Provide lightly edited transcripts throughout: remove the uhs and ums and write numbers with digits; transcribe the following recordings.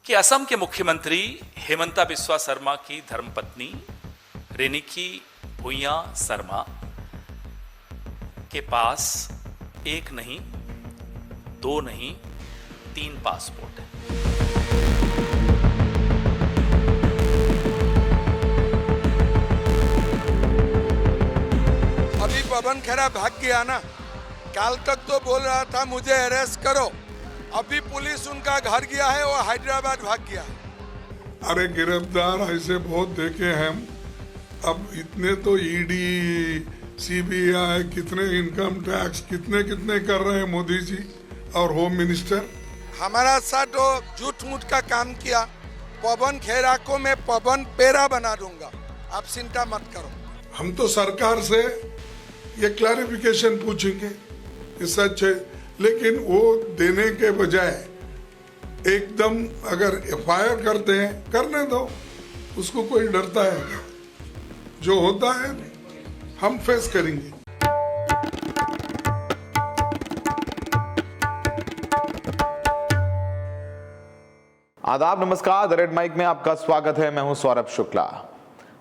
कि असम के मुख्यमंत्री हेमंता बिस्वा शर्मा की धर्मपत्नी रिंकी भुइयां शर्मा के पास एक नहीं, दो नहीं, 3 पासपोर्ट हैं। अभी पवन खेड़ा भाग गया ना, कल तक तो बोल रहा था मुझे अरेस्ट करो, अभी पुलिस उनका घर गया है, वो हैदराबाद भाग गया है। अरे गिरफ्तार ऐसे बहुत देखे हैं हम। अब इतने तो ईडी, सीबीआई, कितने इनकम टैक्स, कितने कितने कर रहे हैं मोदी जी और होम मिनिस्टर। हमारा साथ तो झूठ मूठ का काम किया। पवन खेड़ा को मैं पवन पेड़ा बना दूंगा, आप चिंता मत करो। हम तो सरकार से ये क्लैरिफिकेशन पूछेंगे कि सच है, लेकिन वो देने के बजाय एकदम अगर एफआईआर करते हैं, करने दो, उसको कोई डरता है? जो होता है हम फेस करेंगे। आदाब, नमस्कार। द रेड माइक में आपका स्वागत है। मैं हूं सौरभ शुक्ला।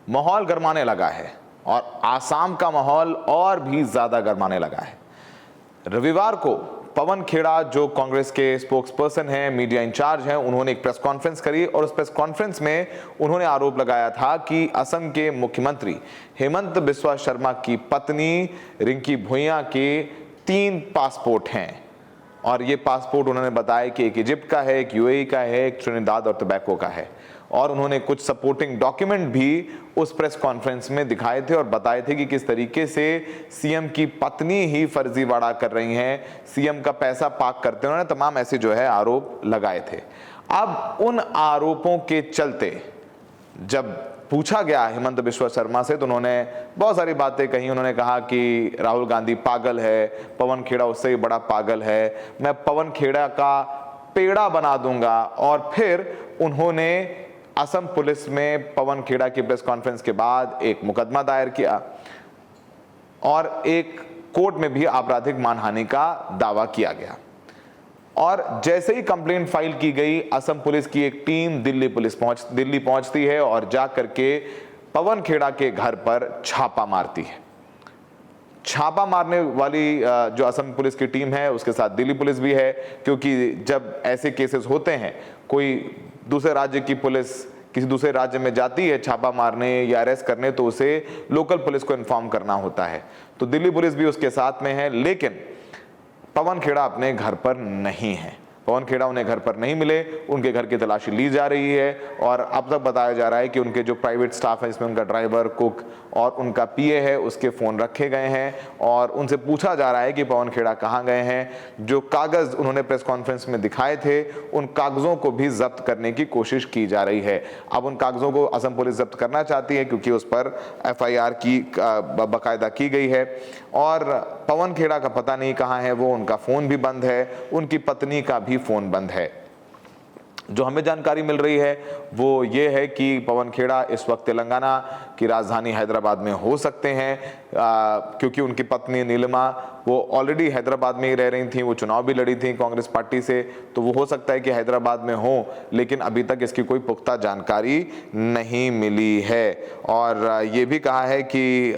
माहौल गरमाने लगा है और आसाम का माहौल और भी ज्यादा गरमाने लगा है। रविवार को पवन खेड़ा, जो कांग्रेस के स्पोक्सपर्सन हैं, मीडिया इंचार्ज हैं, उन्होंने एक प्रेस कॉन्फ्रेंस करी और उस प्रेस कॉन्फ्रेंस में उन्होंने आरोप लगाया था कि असम के मुख्यमंत्री हेमंत बिस्वा शर्मा की पत्नी रिंकी भुइयां के 3 पासपोर्ट हैं और ये पासपोर्ट उन्होंने बताया कि एक इजिप्ट का है, एक यूएई का है, एक ट्रिनिडाद और टोबैको का है। और उन्होंने कुछ सपोर्टिंग डॉक्यूमेंट भी उस प्रेस कॉन्फ्रेंस में दिखाए थे और बताए थे कि किस तरीके से सीएम की पत्नी ही फर्जीवाड़ा कर रही हैं, सीएम का पैसा पाक करते हैं। उन्होंने तमाम ऐसे जो है आरोप लगाए थे। अब उन आरोपों के चलते जब पूछा गया हेमंत बिस्वा शर्मा से तो उन्होंने बहुत सारी बातें कही। उन्होंने कहा कि राहुल गांधी पागल है, पवन खेड़ा उससे भी बड़ा पागल है, मैं पवन खेड़ा का पेड़ा बना दूंगा। और फिर उन्होंने असम पुलिस में पवन खेड़ा की प्रेस कॉन्फ्रेंस के बाद एक मुकदमा दायर किया और एक कोर्ट में भी आपराधिक मानहानि का दावा किया गया। और जैसे ही कंप्लेंट फाइल की गई, असम पुलिस की एक टीम दिल्ली पहुंचती है और जा करके पवन खेड़ा के घर पर छापा मारती है। छापा मारने वाली जो असम पुलिस की टीम है, उसके साथ दिल्ली पुलिस भी है, क्योंकि जब ऐसे केसेस होते हैं, कोई दूसरे राज्य की पुलिस किसी दूसरे राज्य में जाती है छापा मारने या अरेस्ट करने, तो उसे लोकल पुलिस को इन्फॉर्म करना होता है। तो दिल्ली पुलिस भी उसके साथ में है, लेकिन पवन खेड़ा अपने घर पर नहीं है। पवन खेड़ा उन्हें घर पर नहीं मिले, उनके घर की तलाशी ली जा रही है और अब तक बताया जा रहा है कि उनके जो प्राइवेट स्टाफ है, इसमें उनका ड्राइवर, कुक और उनका पीए है, उसके फ़ोन रखे गए हैं और उनसे पूछा जा रहा है कि पवन खेड़ा कहाँ गए हैं। जो कागज़ उन्होंने प्रेस कॉन्फ्रेंस में दिखाए थे, उन कागज़ों को भी जब्त करने की कोशिश की जा रही है। अब उन कागज़ों को असम पुलिस जब्त करना चाहती है क्योंकि उस पर एफआईआर की बाकायदा की गई है और पवन खेड़ा का पता नहीं कहाँ है वो, उनका फ़ोन भी बंद है, उनकी पत्नी का भी फोन बंद है। जो हमें जानकारी मिल रही है वो ये है कि पवन खेड़ा इस वक्त तेलंगाना की राजधानी हैदराबाद में हो सकते हैं, क्योंकि उनकी पत्नी नीलिमा वो ऑलरेडी हैदराबाद में ही रह रही थी, वो चुनाव भी लड़ी थी कांग्रेस पार्टी से, तो वो हो सकता है कि हैदराबाद में हो, लेकिन अभी तक इसकी कोई पुख्ता जानकारी नहीं मिली है। और ये भी कहा है कि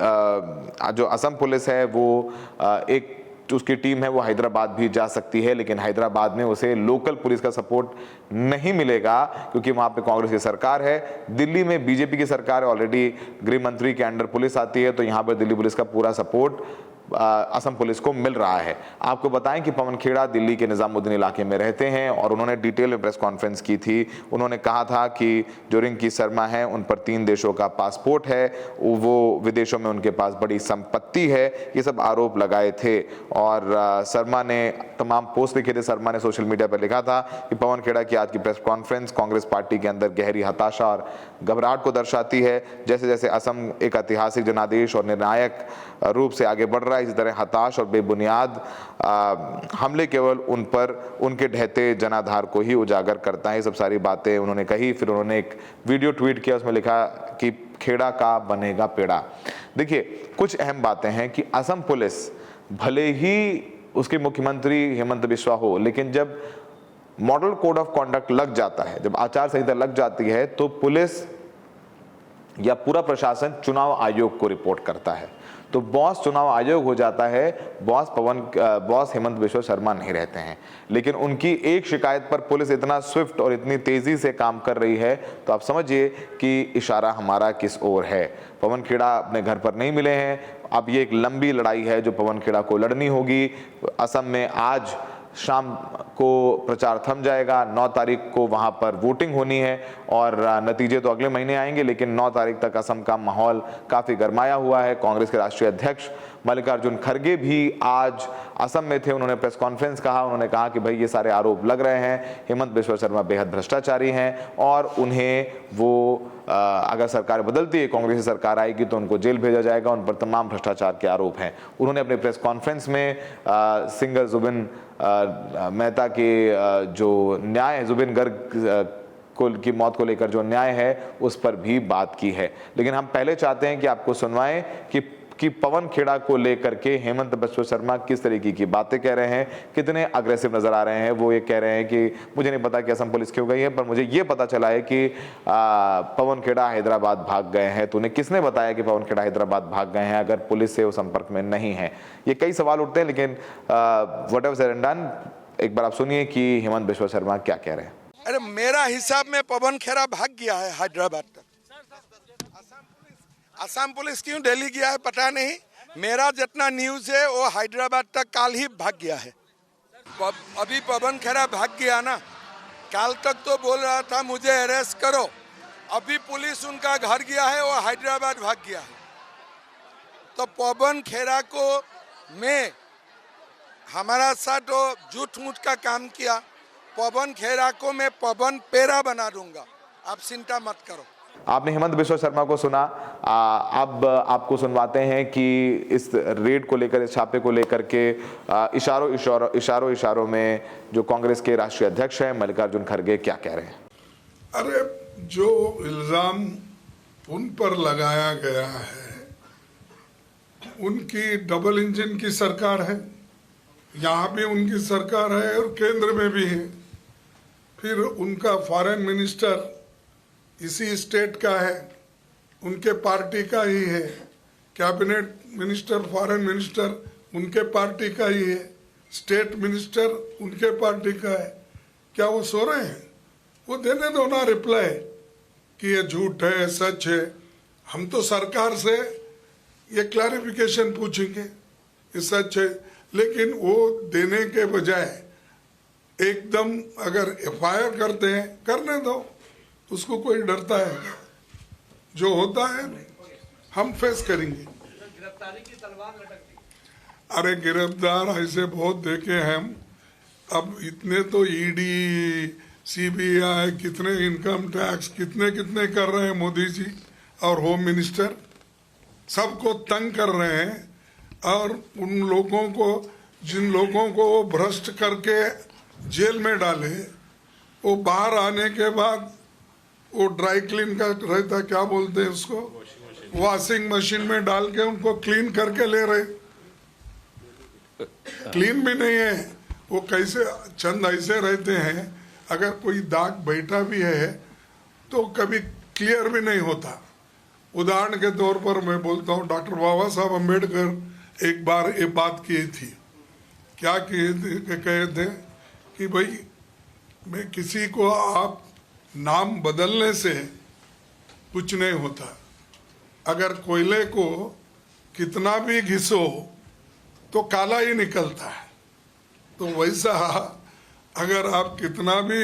जो असम पुलिस है वो एक उसकी टीम है वो हैदराबाद भी जा सकती है, लेकिन हैदराबाद में उसे लोकल पुलिस का सपोर्ट नहीं मिलेगा क्योंकि वहां पे कांग्रेस की सरकार है। दिल्ली में बीजेपी की सरकार है, ऑलरेडी गृह मंत्री के अंडर पुलिस आती है, तो यहाँ पर दिल्ली पुलिस का पूरा सपोर्ट असम पुलिस को मिल रहा है। आपको बताएं कि पवन खेड़ा दिल्ली के निजामुद्दीन इलाके में रहते हैं और उन्होंने डिटेल में प्रेस कॉन्फ्रेंस की थी। उन्होंने कहा था कि जो रिंकी शर्मा है उन पर 3 देशों का पासपोर्ट है, वो विदेशों में उनके पास बड़ी संपत्ति है, ये सब आरोप लगाए थे। और शर्मा ने तमाम पोस्ट लिखे थे। शर्मा ने सोशल मीडिया पर लिखा था कि पवन खेड़ा की आज की प्रेस कॉन्फ्रेंस कांग्रेस पार्टी के अंदर गहरी हताशा और घबराहट को दर्शाती है। जैसे जैसे असम एक ऐतिहासिक जनादेश और निर्णायक रूप से आगे बढ़ रहा है, इसी तरह हताश और बेबुनियाद हमले केवल उन पर उनके ढहते जनाधार को ही उजागर करता है। ये सब सारी बातें उन्होंने कही। फिर उन्होंने एक वीडियो ट्वीट किया, उसमें लिखा कि खेड़ा का बनेगा पेड़ा। देखिए, कुछ अहम बातें हैं कि असम पुलिस भले ही उसके मुख्यमंत्री हेमंत बिस्वा हो, लेकिन जब मॉडल कोड ऑफ कॉन्डक्ट लग जाता है, जब आचार संहिता लग जाती है, तो पुलिस या पूरा प्रशासन चुनाव आयोग को रिपोर्ट करता है। तो बॉस चुनाव आयोग हो जाता है, बॉस हेमंत बिश्वा शर्मा नहीं रहते हैं। लेकिन उनकी एक शिकायत पर पुलिस इतना स्विफ्ट और इतनी तेजी से काम कर रही है, तो आप समझिए कि इशारा हमारा किस ओर है। पवन खेड़ा अपने घर पर नहीं मिले हैं। अब ये एक लंबी लड़ाई है जो पवन खेड़ा को लड़नी होगी। असम में आज शाम को प्रचार थम जाएगा, 9 तारीख को वहां पर वोटिंग होनी है और नतीजे तो अगले महीने आएंगे, लेकिन 9 तारीख तक असम का माहौल काफी गरमाया हुआ है। कांग्रेस के राष्ट्रीय अध्यक्ष मल्लिकार्जुन खड़गे भी आज असम में थे। उन्होंने प्रेस कॉन्फ्रेंस कहा, उन्होंने कहा कि भाई ये सारे आरोप लग रहे हैं, हेमंत बिश्वा शर्मा बेहद भ्रष्टाचारी हैं और उन्हें वो अगर सरकार बदलती है, कांग्रेस की सरकार आएगी तो उनको जेल भेजा जाएगा, उन पर तमाम भ्रष्टाचार के आरोप हैं। उन्होंने अपने प्रेस कॉन्फ्रेंस में सिंगर जुबिन मेहता के जो न्याय, जुबिन गर्ग की मौत को लेकर जो न्याय है उस पर भी बात की है। लेकिन हम पहले चाहते हैं कि आपको सुनवाएं कि पवन खेड़ा को लेकर के हेमंत बिश्वा शर्मा किस तरीके की बातें कह रहे हैं, कितने अग्रेसिव नजर आ रहे हैं। वो ये कह रहे हैं कि मुझे नहीं पता कि असम पुलिस क्यों गई है, पर मुझे ये पता चला है कि पवन खेड़ा हैदराबाद भाग गए हैं। तो उन्हें किसने बताया कि पवन खेड़ा हैदराबाद भाग गए हैं अगर पुलिस से वो संपर्क में नहीं है? ये कई सवाल उठते हैं। लेकिन व्हाटएवर सेड एंड डन, एक बार आप सुनिए कि हेमंत बिश्वा शर्मा क्या कह रहे हैं। अरे मेरा हिसाब में पवन खेड़ा भाग गया है हैदराबाद तक। असम पुलिस क्यों दिल्ली गया है पता नहीं। मेरा जितना न्यूज़ है वो हैदराबाद तक काल ही भाग गया है। अभी पवन खेड़ा भाग गया ना, काल तक तो बोल रहा था मुझे अरेस्ट करो। अभी पुलिस उनका घर गया है, वो हैदराबाद भाग गया है। तो पवन खेड़ा को मैं हमारा साथ तो झूठ मूठ का काम किया, पवन खेड़ा को मैं पवन पेरा बना दूंगा, आप चिंता मत करो। आपने हेमंत बिश्वा शर्मा को सुना। अब आपको सुनवाते हैं कि इस रेड को लेकर, इस छापे को लेकर के इशारों में जो कांग्रेस के राष्ट्रीय अध्यक्ष हैं मल्लिकार्जुन खड़गे क्या कह रहे हैं। अरे जो इल्जाम उन पर लगाया गया है, उनकी डबल इंजन की सरकार है, यहाँ भी उनकी सरकार है और केंद्र में भी है। फिर उनका फॉरेन मिनिस्टर इसी स्टेट का है, उनके पार्टी का ही है। कैबिनेट मिनिस्टर, फॉरेन मिनिस्टर उनके पार्टी का ही है, स्टेट मिनिस्टर उनके पार्टी का है। क्या वो सो रहे हैं? वो देने दो ना रिप्लाई कि ये झूठ है, सच है। हम तो सरकार से ये क्लैरिफिकेशन पूछेंगे ये सच है, लेकिन वो देने के बजाय एकदम अगर एफआईआर करते हैं, करने दो, उसको कोई डरता है? जो होता है हम फेस करेंगे। गिरफ्तारी की तलवार लटकती। अरे गिरफ्तार ऐसे बहुत देखे हैं हम। अब इतने तो ईडी, सीबीआई, कितने इनकम टैक्स, कितने कितने कर रहे हैं मोदी जी और होम मिनिस्टर, सबको तंग कर रहे हैं। और उन लोगों को, जिन लोगों को वो भ्रष्ट करके जेल में डाले, वो बाहर आने के बाद वो ड्राई क्लीन का रहता, क्या बोलते हैं उसको, वॉशिंग मशीन में डाल के उनको क्लीन करके ले रहे। क्लीन भी नहीं है वो, कैसे चंद ऐसे रहते हैं, अगर कोई दाग बैठा भी है तो कभी क्लियर भी नहीं होता। उदाहरण के तौर पर मैं बोलता हूँ, डॉक्टर बाबा साहब अम्बेडकर एक बार ये बात की थी। क्या कहे थे कि भाई मैं किसी को, आप नाम बदलने से कुछ नहीं होता, अगर कोयले को कितना भी घिसो तो काला ही निकलता है। तो वैसा अगर आप कितना भी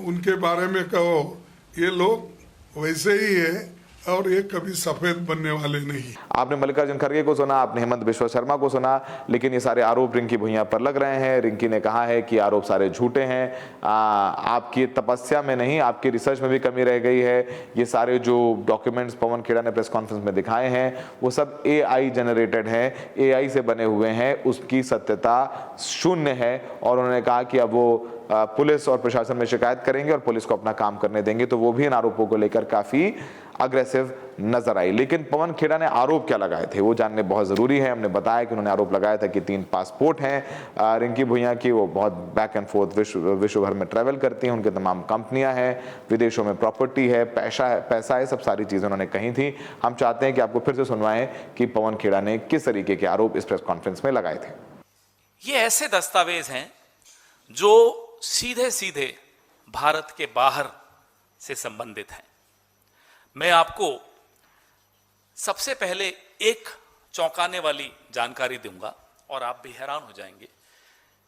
उनके बारे में कहो, ये लोग वैसे ही है और ये कभी सफेद बनने वाले नहीं। आपने मल्लिकार्जुन खड़गे को सुना, आपने हेमंत बिश्वा शर्मा को सुना, लेकिन ये सारे आरोप रिंकी भुइयां पर लग रहे हैं। रिंकी ने कहा है कि आरोप सारे झूठे हैं। आपकी तपस्या में नहीं, आपकी रिसर्च में भी कमी रह गई है। ये सारे जो डॉक्यूमेंट्स पवन खेड़ा ने प्रेस कॉन्फ्रेंस में दिखाए हैं वो सब AI जनरेटेड हैं, AI से बने हुए हैं, उसकी सत्यता शून्य है। और उन्होंने कहा कि अब वो पुलिस और प्रशासन में शिकायत करेंगे और पुलिस को अपना काम करने देंगे, तो वो भी इन आरोपों को लेकर काफी अग्रेसिव नजर आई। लेकिन पवन खेड़ा ने आरोप क्या लगाए थे वो जानने बहुत जरूरी है। हमने बताया कि उन्होंने आरोप लगाया था कि 3 पासपोर्ट हैं रिंकी भुइयां की, वो बहुत बैक एंड फोर्थ विश्व भर में ट्रैवल करती हैं, उनके तमाम कंपनियां हैं, विदेशों में प्रॉपर्टी है, पैसा है, सब सारी चीजें उन्होंने कही थी। हम चाहते हैं कि आपको फिर से सुनवाएं कि पवन खेड़ा ने किस तरीके के आरोप इस प्रेस कॉन्फ्रेंस में लगाए थे। ये ऐसे दस्तावेज हैं जो सीधे सीधे भारत के बाहर से संबंधित हैं। मैं आपको सबसे पहले एक चौंकाने वाली जानकारी दूंगा और आप भी हैरान हो जाएंगे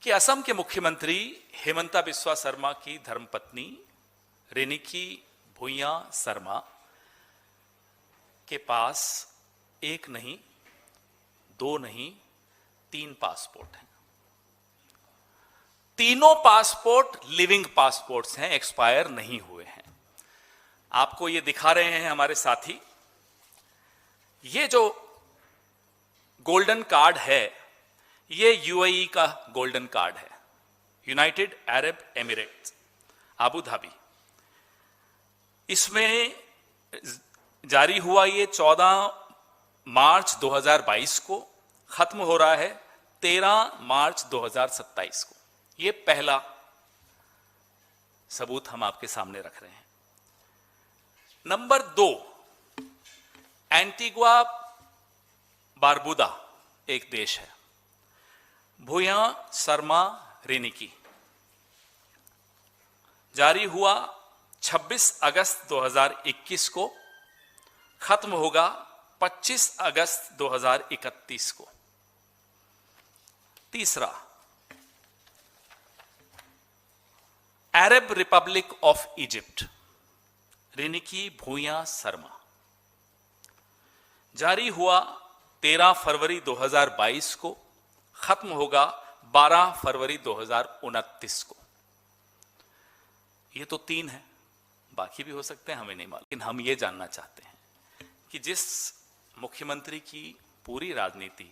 कि असम के मुख्यमंत्री हेमंता बिस्वा शर्मा की धर्मपत्नी रेनिकी भुइयां शर्मा के पास 1 नहीं, 2 नहीं, 3 पासपोर्ट हैं। तीनों पासपोर्ट लिविंग पासपोर्ट्स हैं, एक्सपायर नहीं हुए हैं। आपको ये दिखा रहे हैं हमारे साथी। ये जो गोल्डन कार्ड है ये यूएई का गोल्डन कार्ड है, United Arab Emirates Abu Dhabi. इसमें जारी हुआ ये 14 मार्च 2022 को, खत्म हो रहा है 13 मार्च 2027 को। ये पहला सबूत हम आपके सामने रख रहे हैं। नंबर 2, एंटीगुआ बारबुदा एक देश है, भुइयां शर्मा रेनिकी, जारी हुआ 26 अगस्त 2021 को, खत्म होगा 25 अगस्त 2031 को। तीसरा, अरब रिपब्लिक ऑफ इजिप्ट, रेनिकी भुइयां शर्मा, जारी हुआ 13 फरवरी 2022 को, खत्म होगा 12 फरवरी 2029 को। ये तो 3 है, बाकी भी हो सकते हैं, हमें नहीं मालूम। लेकिन हम ये जानना चाहते हैं कि जिस मुख्यमंत्री की पूरी राजनीति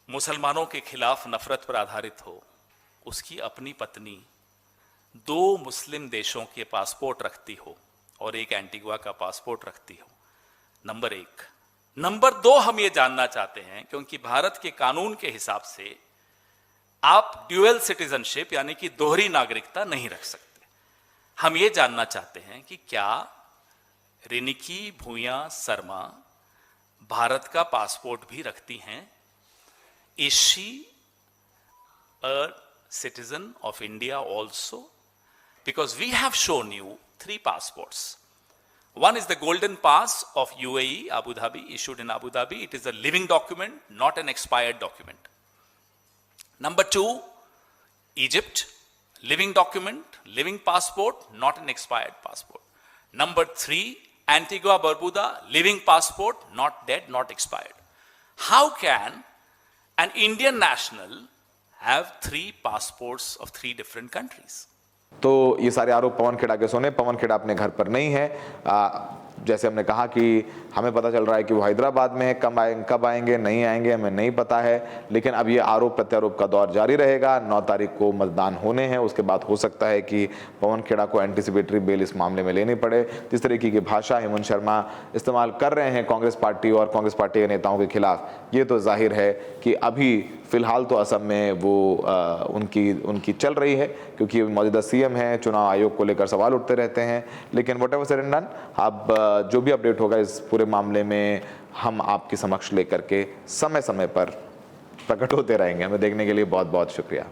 मुसलमानों के खिलाफ नफरत पर आधारित हो, उसकी अपनी पत्नी 2 मुस्लिम देशों के पासपोर्ट रखती हो और एक एंटीगुआ का पासपोर्ट रखती हो, नंबर 1। नंबर 2, हम ये जानना चाहते हैं क्योंकि भारत के कानून के हिसाब से आप ड्यूअल सिटीजनशिप यानी कि दोहरी नागरिकता नहीं रख सकते। हम ये जानना चाहते हैं कि क्या रेनिकी भुइयां शर्मा भारत का पासपोर्ट भी रखती हैं? Is she a citizen of India also? Because we have shown you 3 passports. One is the golden pass of UAE, Abu Dhabi, issued in Abu Dhabi. It is a living document, not an expired document. Number 2, Egypt, living document, living passport, not an expired passport. Number 3, Antigua Barbuda, living passport, not dead, not expired. How can an Indian national have 3 passports of 3 different countries? तो ये सारे आरोप पवन खेड़ा के सुने। पवन खेड़ा अपने घर पर नहीं है। जैसे हमने कहा कि हमें पता चल रहा है कि वो हैदराबाद में है, कब आएंगे नहीं आएंगे हमें नहीं पता है, लेकिन अब ये आरोप प्रत्यारोप का दौर जारी रहेगा। 9 तारीख को मतदान होने हैं, उसके बाद हो सकता है कि पवन खेड़ा को एंटीसिपेटरी बेल इस मामले में लेनी पड़े। जिस तरीके की भाषा हेमंत शर्मा इस्तेमाल कर रहे हैं कांग्रेस पार्टी और कांग्रेस पार्टी के नेताओं के खिलाफ, ये तो जाहिर है कि अभी फिलहाल तो असम में वो उनकी चल रही है, क्योंकि मौजूदा सीएम है, चुनाव आयोग को लेकर सवाल उठते रहते हैं। लेकिन व्हाटएवर सेड एंड डन, अब जो भी अपडेट होगा इस पूरे मामले में हम आपके समक्ष लेकर के समय समय पर प्रकट होते रहेंगे। हमें देखने के लिए बहुत बहुत शुक्रिया।